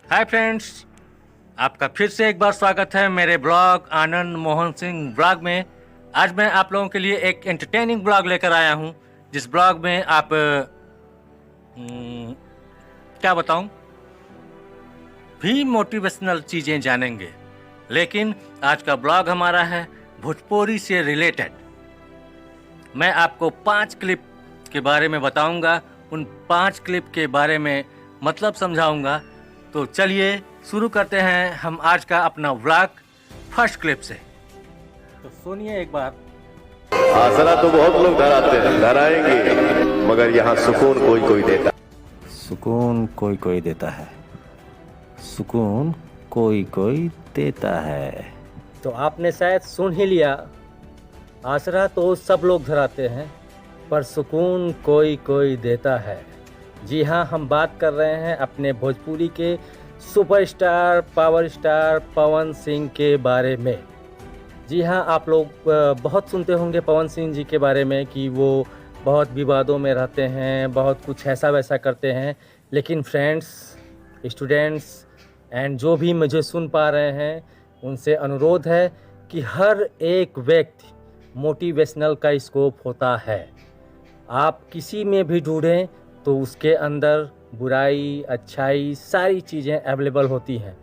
Hi friends, आपका फिर से एक बार स्वागत है मेरे ब्लॉग आनंद मोहन सिंह ब्लॉग में। आज मैं आप लोगों के लिए एक एंटरटेनिंग ब्लॉग लेकर आया हूं, जिस ब्लॉग में आप क्या बताऊं, भी मोटिवेशनल चीज़ें जानेंगे। लेकिन आज का ब्लॉग हमारा है भोजपुरी से रिलेटेड। मैं आपको 5 क्लिप के बारे में बताऊंगा, उन 5 क्लिप के बारे में मतलब समझाऊंगा। तो चलिए शुरू करते हैं हम आज का अपना व्लॉग फर्स्ट क्लिप से। तो सुनिए एक बार। आसरा तो बहुत लोग धराते हैं, धराएंगे, मगर यहाँ सुकून कोई कोई देता। सुकून कोई कोई देता है, सुकून कोई कोई देता है। तो आपने शायद सुन ही लिया, आसरा तो सब लोग धराते हैं पर सुकून कोई कोई देता है। जी हाँ, हम बात कर रहे हैं अपने भोजपुरी के superstar power star Pawan Singh के बारे में। जी हाँ, आप लोग बहुत सुनते होंगे पवन सिंह जी के बारे में कि वो बहुत विवादों में रहते हैं, बहुत कुछ ऐसा वैसा करते हैं। लेकिन फ्रेंड्स, स्टूडेंट्स एंड जो भी मुझे सुन पा रहे हैं, उनसे अनुरोध है कि हर एक व्यक्ति मोटिवेशनल का स्कोप होता है। आप किसी में भी ढूंढें तो उसके अंदर बुराई अच्छाई सारी चीज़ें अवेलेबल होती हैं।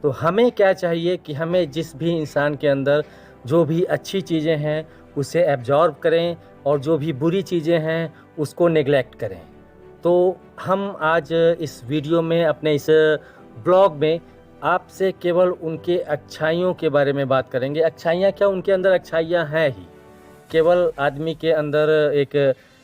तो हमें क्या चाहिए कि हमें जिस भी इंसान के अंदर जो भी अच्छी चीज़ें हैं उसे एब्जॉर्ब करें और जो भी बुरी चीज़ें हैं उसको नेगलेक्ट करें। तो हम आज इस वीडियो में, अपने इस ब्लॉग में आपसे केवल उनके अच्छाइयों के बारे में बात करेंगे। अच्छाइयाँ क्या, उनके अंदर अच्छाइयाँ हैं ही, केवल आदमी के अंदर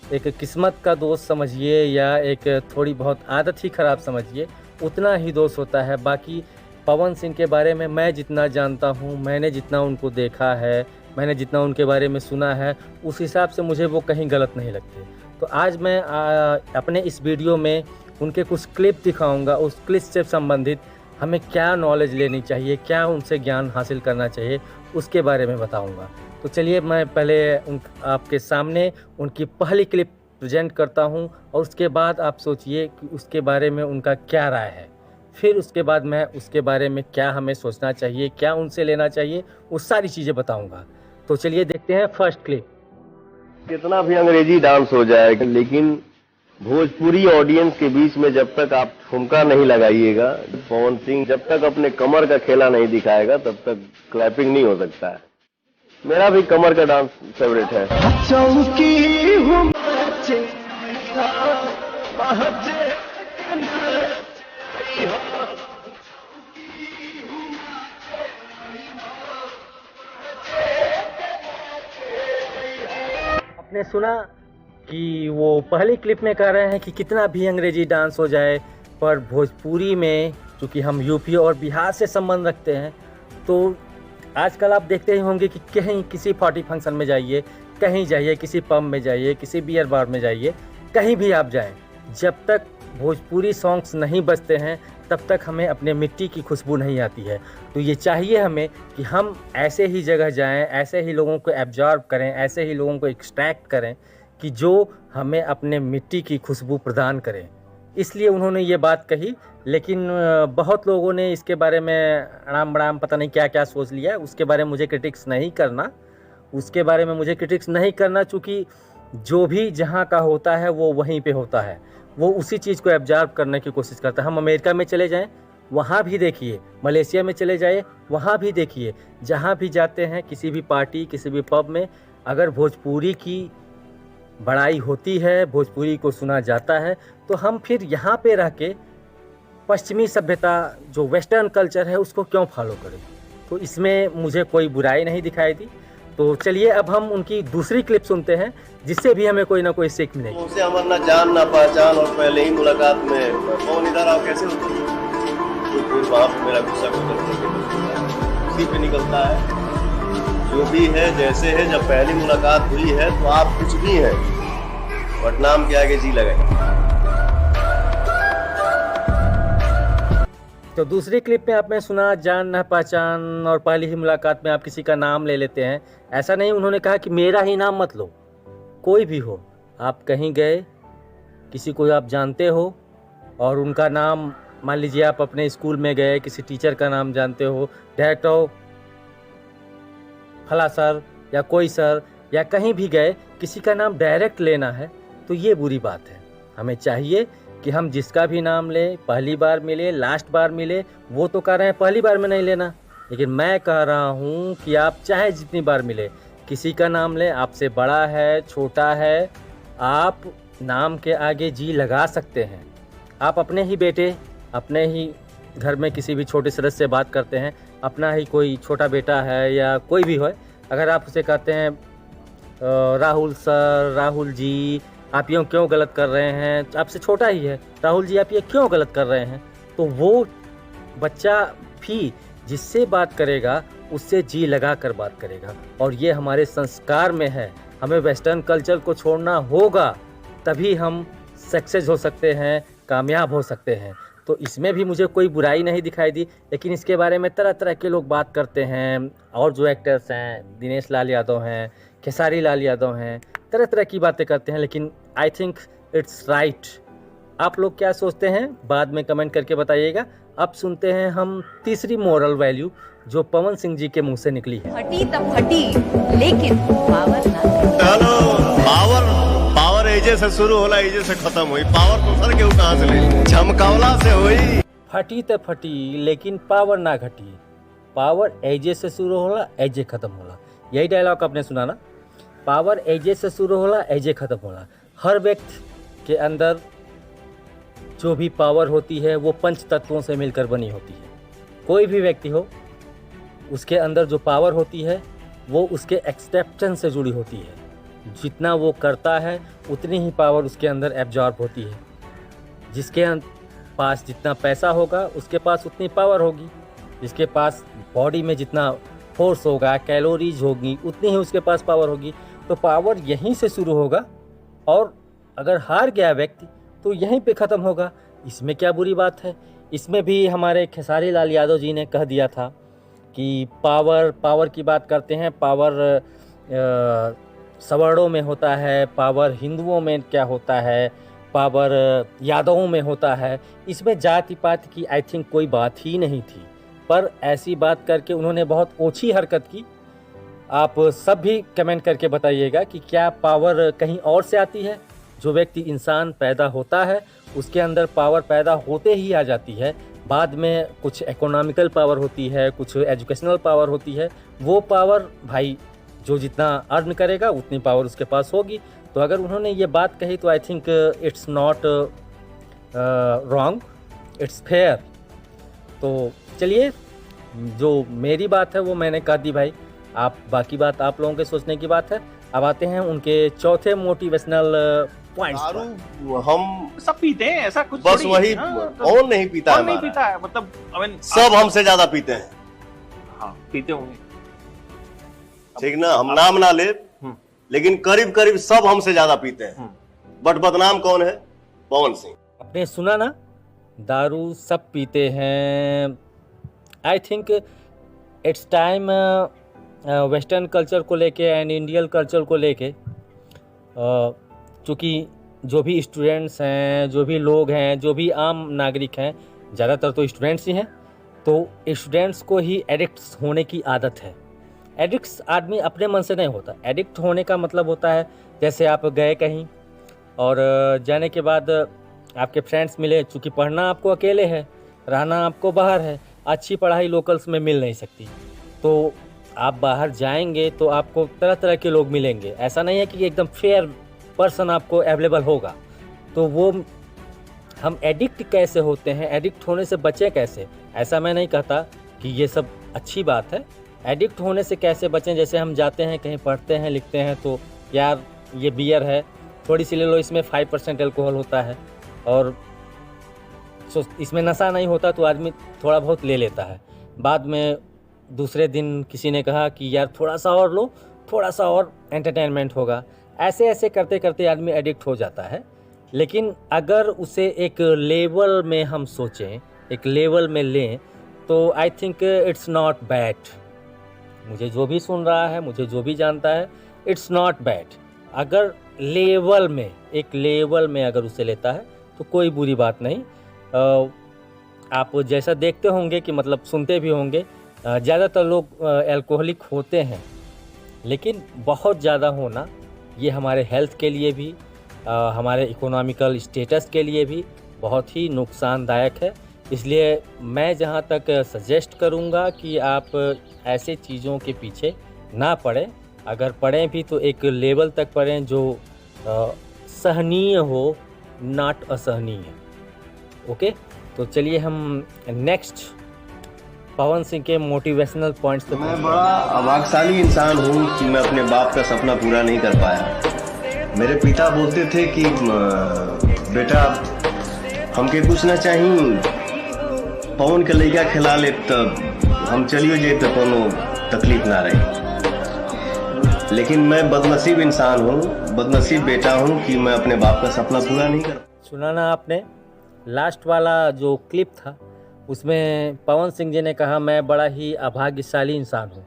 एक किस्मत का दोष समझिए या एक थोड़ी बहुत आदत ही ख़राब समझिए, उतना ही दोष होता है। बाकी पवन सिंह के बारे में मैं जितना जानता हूँ, मैंने जितना उनको देखा है, मैंने जितना उनके बारे में सुना है, उस हिसाब से मुझे वो कहीं गलत नहीं लगते। तो आज मैं अपने इस वीडियो में उनके कुछ क्लिप दिखाऊंगा। उस क्लिप से संबंधित हमें क्या नॉलेज लेनी चाहिए, क्या उनसे ज्ञान हासिल करना चाहिए, उसके बारे में बताऊंगा। तो चलिए मैं पहले आपके सामने उनकी पहली क्लिप प्रेजेंट करता हूं और उसके बाद आप सोचिए कि उसके बारे में उनका क्या राय है। फिर उसके बाद मैं उसके बारे में क्या हमें सोचना चाहिए, क्या उनसे लेना चाहिए, वो सारी चीज़ें बताऊंगा। तो चलिए देखते हैं फर्स्ट क्लिप। कितना भी अंग्रेजी डांस हो जाएगा, लेकिन भोजपुरी ऑडियंस के बीच में जब तक आप ठुमका नहीं लगाइएगा, पवन सिंह जब तक अपने कमर का खेला नहीं दिखाएगा, तब तक क्लैपिंग नहीं हो सकता है। मेरा भी कमर का डांस फेवरेट है। आपने सुना कि वो पहली क्लिप में कह रहे हैं कि कितना भी अंग्रेजी डांस हो जाए, पर भोजपुरी में, चूँकि हम यूपी और बिहार से संबंध रखते हैं, तो आजकल आप देखते ही होंगे कि कहीं किसी पार्टी फंक्शन में जाइए, कहीं जाइए, किसी पब में जाइए, किसी बियर बार में जाइए, कहीं भी आप जाएं, जब तक भोजपुरी सॉन्ग्स नहीं बजते हैं तब तक हमें अपने मिट्टी की खुशबू नहीं आती है। तो ये चाहिए हमें कि हम ऐसे ही जगह जाएं, ऐसे ही लोगों को एब्जॉर्ब करें, ऐसे ही लोगों को एक्सट्रैक्ट करें कि जो हमें अपने मिट्टी की खुशबू प्रदान करें। इसलिए उन्होंने ये बात कही। लेकिन बहुत लोगों ने इसके बारे में अड़ाम बड़ाम पता नहीं क्या क्या सोच लिया। उसके बारे में मुझे क्रिटिक्स नहीं करना, चूँकि जो भी जहाँ का होता है वो वहीं पे होता है, वो उसी चीज़ को एब्जॉर्ब करने की कोशिश करता है। हम अमेरिका में चले जाएं, वहाँ भी देखिए, मलेशिया में चले जाए, वहाँ भी देखिए, जहाँ भी जाते हैं, किसी भी पार्टी, किसी भी पब में, अगर भोजपुरी की बड़ाई होती है, भोजपुरी को सुना जाता है, तो हम फिर यहाँ पे रह के पश्चिमी सभ्यता, जो वेस्टर्न कल्चर है, उसको क्यों फॉलो करें। तो इसमें मुझे कोई बुराई नहीं दिखाई दी। तो चलिए अब हम उनकी दूसरी क्लिप सुनते हैं, जिससे भी हमें कोई ना कोई सीख मिलेगी। उनसे हमारा ना जान ना पहचान, और पहले ही मुलाकात में कौन इधर आओ कैसे होता है, तो फिर वहाँ पे मेरा गुस्सा उसी पे निकलता है। जो भी है जैसे है, जब पहली मुलाकात हुई है तो आप कुछ भी हैं, बट नाम के आगे जी लगाए। तो दूसरी क्लिप में आपने सुना जान न पहचान और पहली ही मुलाकात में आप किसी का नाम ले लेते हैं। ऐसा नहीं, उन्होंने कहा कि मेरा ही नाम मत लो, कोई भी हो। आप कहीं गए, किसी को आप जानते हो और उनका नाम मान लीजिए आप अपने स्कूल में गए, किसी टीचर का नाम जानते हो, डायरेक्ट हो फला सर या कोई सर, या कहीं भी गए किसी का नाम डायरेक्ट लेना है तो ये बुरी बात है। हमें चाहिए कि हम जिसका भी नाम लें, पहली बार मिले, लास्ट बार मिले, वो तो कह रहे हैं पहली बार में नहीं लेना, लेकिन मैं कह रहा हूँ कि आप चाहे जितनी बार मिले किसी का नाम लें, आपसे बड़ा है छोटा है, आप नाम के आगे जी लगा सकते हैं। आप अपने ही बेटे, अपने ही घर में किसी भी छोटे सदस्य से बात करते हैं, अपना ही कोई छोटा बेटा है या कोई भी हो, अगर आप उसे कहते हैं राहुल सर, राहुल जी आप यूँ क्यों गलत कर रहे हैं, आपसे छोटा ही है, राहुल जी आप ये क्यों गलत कर रहे हैं, तो वो बच्चा भी जिससे बात करेगा उससे जी लगा कर बात करेगा। और ये हमारे संस्कार में है, हमें वेस्टर्न कल्चर को छोड़ना होगा, तभी हम सक्सेस हो सकते हैं, कामयाब हो सकते हैं। तो इसमें भी मुझे कोई बुराई नहीं दिखाई दी, लेकिन इसके बारे में तरह तरह के लोग बात करते हैं। और जो एक्टर्स हैं, दिनेश लाल यादव हैं, खेसारी लाल यादव हैं, तरह तरह की बातें करते हैं, लेकिन आई थिंक इट्स राइट। आप लोग क्या सोचते हैं बाद में कमेंट करके बताइएगा। अब सुनते हैं हम तीसरी मोरल वैल्यू जो पवन सिंह जी के मुंह से निकली है। फटी तब फटी लेकिन पावर ना। हेलो, पावर एजे से शुरू होला, एजे से खत्म हुई। पावर तो सर के कहां से ले, झमकावला से हुई। फटी तो फटी लेकिन पावर ना घटी, पावर एजे से शुरू होला, एजे खत्म होला। यही डायलॉग आपने सुना ना, पावर एजे से शुरू होला, एजे खत्म होला। हर व्यक्ति के अंदर जो भी पावर होती है वो पंच तत्वों से मिलकर बनी होती है। कोई भी व्यक्ति हो, उसके अंदर जो पावर होती है वो उसके एक्सेप्टेंस से जुड़ी होती है। जितना वो करता है उतनी ही पावर उसके अंदर एब्जॉर्ब होती है। जिसके पास जितना पैसा होगा उसके पास उतनी पावर होगी, जिसके पास बॉडी में जितना फोर्स होगा, कैलोरीज होगी, उतनी ही उसके पास पावर होगी। तो पावर यहीं से शुरू होगा और अगर हार गया व्यक्ति तो यहीं पे ख़त्म होगा। इसमें क्या बुरी बात है। इसमें भी हमारे खेसारी लाल यादव जी ने कह दिया था कि पावर की बात करते हैं, पावर सवर्णों में होता है, पावर हिंदुओं में क्या होता है, पावर यादवों में होता है। इसमें जाति पात की आई थिंक कोई बात ही नहीं थी, पर ऐसी बात करके उन्होंने बहुत ओछी हरकत की। आप सब भी कमेंट करके बताइएगा कि क्या पावर कहीं और से आती है। जो व्यक्ति इंसान पैदा होता है उसके अंदर पावर पैदा होते ही आ जाती है, बाद में कुछ इकोनॉमिकल पावर होती है, कुछ एजुकेशनल पावर होती है। वो पावर भाई जो जितना अर्न करेगा उतनी पावर उसके पास होगी। तो अगर उन्होंने ये बात कही तो I think it's not wrong, it's fair. तो चलिए, जो मेरी बात है वो मैंने कह दी भाई, आप बाकी बात आप लोगों के सोचने की बात है। अब आते हैं उनके चौथे मोटिवेशनल पॉइंट्स पर। दारू हम सब पीते हैं, ऐसा कुछ बस थोड़ी वही है, हाँ, तो कौन नहीं पीता है कौन नहीं हमारा? पीता है, मतलब I mean, सब हमसे ज्यादा पीते हैं, हाँ पीते होंगे। ठीक ना। हम नाम ना ले, लेकिन करीब करीब सब हमसे ज्यादा पीते हैं। बट बदनाम कौन है? पवन सिंह। आपने सुना ना, दारू सब पीते हैं। I think it's time western culture को लेके एंड इंडियन कल्चर को लेके, चूँकि जो भी स्टूडेंट्स हैं, जो भी लोग हैं, जो भी आम नागरिक हैं, ज़्यादातर तो स्टूडेंट्स ही हैं, तो स्टूडेंट्स को ही एडिक्ट्स होने की आदत है। एडिक्ट्स आदमी अपने मन से नहीं होता। एडिक्ट होने का मतलब होता है जैसे आप गए कहीं और जाने के बाद आपके फ्रेंड्स मिले, चूँकि पढ़ना आपको अकेले है, रहना आपको बाहर है, अच्छी पढ़ाई लोकल्स में मिल नहीं सकती, तो आप बाहर जाएंगे तो आपको तरह तरह के लोग मिलेंगे। ऐसा नहीं है कि एकदम फेयर पर्सन आपको अवेलेबल होगा। तो वो हम एडिक्ट कैसे होते हैं, एडिक्ट होने से बचें कैसे, ऐसा मैं नहीं कहता कि ये सब अच्छी बात है। एडिक्ट होने से कैसे बचें, जैसे हम जाते हैं कहीं पढ़ते हैं लिखते हैं तो यार ये बियर है, थोड़ी सी ले लो, इसमें 5% अल्कोहल होता है और इसमें नशा नहीं होता तो आदमी थोड़ा बहुत ले लेता है। बाद में दूसरे दिन किसी ने कहा कि यार थोड़ा सा और लो, थोड़ा सा और एंटरटेनमेंट होगा। ऐसे ऐसे करते करते आदमी एडिक्ट हो जाता है। लेकिन अगर उसे एक लेवल में हम सोचें, एक लेवल में लें, तो I think it's not bad. मुझे जो भी सुन रहा है, मुझे जो भी जानता है, इट्स नॉट बैड। अगर लेवल में, एक लेवल में अगर उसे लेता है तो कोई बुरी बात नहीं। आप जैसा देखते होंगे कि मतलब सुनते भी होंगे, ज़्यादातर लोग अल्कोहलिक होते हैं, लेकिन बहुत ज़्यादा होना ये हमारे हेल्थ के लिए भी, हमारे इकोनॉमिकल स्टेटस के लिए भी बहुत ही नुकसानदायक है। इसलिए मैं जहाँ तक सजेस्ट करूँगा कि आप ऐसे चीज़ों के पीछे ना पड़ें। अगर पढ़ें भी तो एक लेवल तक पढ़ें जो सहनीय हो, नॉट असहनीय। ओके, तो चलिए हम नेक्स्ट पवन सिंह के मोटिवेशनल पॉइंट्स पे मैं बड़ा अभाग्यशाली इंसान हूँ कि मैं अपने बाप का सपना पूरा नहीं कर पाया। मेरे पिता बोलते थे कि बेटा हमके कुछ ना चाहिए, पवन के लड़का खिला ले तब हम चलियो जाए तो कोनो तकलीफ ना रही। लेकिन मैं बदनसीब इंसान हूँ, बदनसीब बेटा हूँ कि मैं अपने बाप का सपना पूरा नहीं कर। सुना ना आपने लास्ट वाला जो क्लिप था, उसमें पवन सिंह जी ने कहा मैं बड़ा ही अभाग्यशाली इंसान हूँ।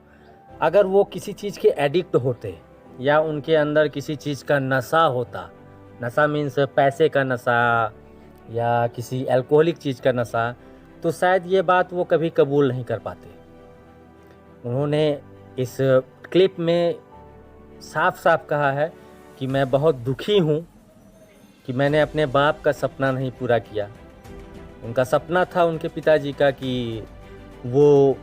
अगर वो किसी चीज़ के एडिक्ट होते या उनके अंदर किसी चीज़ का नशा होता, नशा मीन्स पैसे का नशा या किसी अल्कोहलिक चीज़ का नशा, तो शायद ये बात वो कभी कबूल नहीं कर पाते। उन्होंने इस क्लिप में साफ साफ कहा है कि मैं बहुत दुखी हूँ कि मैंने अपने बाप का सपना नहीं पूरा किया। उनका सपना था उनके पिताजी का कि वो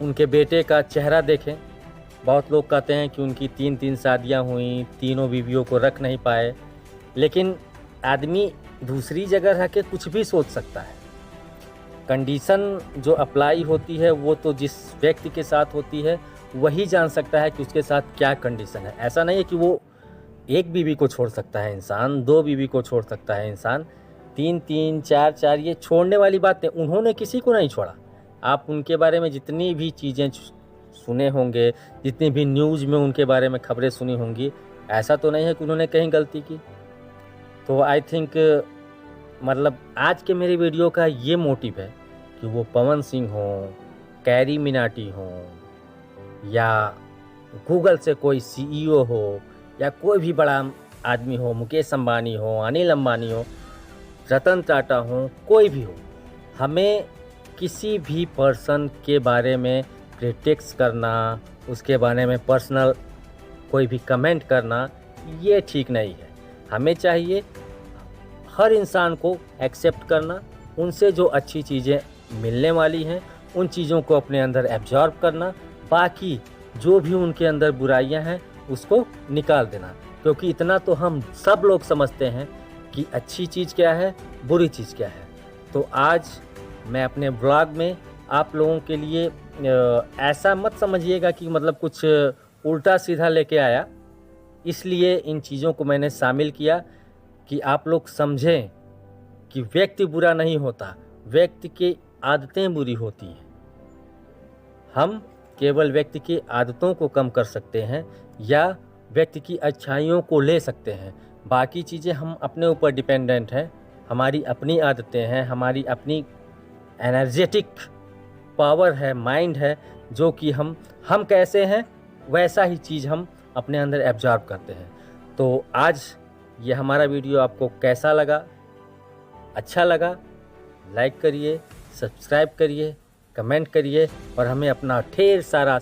उनके बेटे का चेहरा देखें। बहुत लोग कहते हैं कि उनकी 3 शादियां हुई, तीनों बीवियों को रख नहीं पाए, लेकिन आदमी दूसरी जगह रह के कुछ भी सोच सकता है। कंडीशन जो अप्लाई होती है वो तो जिस व्यक्ति के साथ होती है वही जान सकता है कि उसके साथ क्या कंडीशन है। ऐसा नहीं है कि वो एक बीवी को छोड़ सकता है इंसान, 2 बीवी को छोड़ सकता है इंसान, 3 4 ये छोड़ने वाली बात है। उन्होंने किसी को नहीं छोड़ा। आप उनके बारे में जितनी भी चीज़ें सुने होंगे, जितनी भी न्यूज़ में उनके बारे में खबरें सुनी होंगी, ऐसा तो नहीं है कि उन्होंने कहीं गलती की। तो आई थिंक मतलब आज के मेरी वीडियो का ये मोटिव है कि वो पवन सिंह हो, कैरी मिनाटी हो, या गूगल से कोई CEO हो, या कोई भी बड़ा आदमी हो, मुकेश अंबानी हो, अनिल अंबानी हो, रतन टाटा हो, कोई भी हो, हमें किसी भी पर्सन के बारे में क्रिटिक्स करना, उसके बारे में पर्सनल कोई भी कमेंट करना, ये ठीक नहीं है। हमें चाहिए हर इंसान को एक्सेप्ट करना, उनसे जो अच्छी चीज़ें मिलने वाली हैं उन चीज़ों को अपने अंदर एब्जॉर्ब करना, बाकी जो भी उनके अंदर बुराइयां हैं उसको निकाल देना। क्योंकि इतना तो हम सब लोग समझते हैं कि अच्छी चीज़ क्या है, बुरी चीज़ क्या है। तो आज मैं अपने ब्लॉग में आप लोगों के लिए ऐसा मत समझिएगा कि मतलब कुछ उल्टा सीधा लेके आया, इसलिए इन चीज़ों को मैंने शामिल किया कि आप लोग समझें कि व्यक्ति बुरा नहीं होता, व्यक्ति की आदतें बुरी होती हैं। हम केवल व्यक्ति की आदतों को कम कर सकते हैं या व्यक्ति की अच्छाइयों को ले सकते हैं। बाकी चीज़ें हम अपने ऊपर डिपेंडेंट हैं, हमारी अपनी आदतें हैं, हमारी अपनी एनर्जेटिक पावर है, माइंड है, जो कि हम कैसे हैं वैसा ही चीज़ हम अपने अंदर एब्जॉर्ब करते हैं। तो आज ये हमारा वीडियो आपको कैसा लगा? अच्छा लगा? लाइक करिए, सब्सक्राइब करिए, कमेंट करिए और हमें अपना ढेर सारा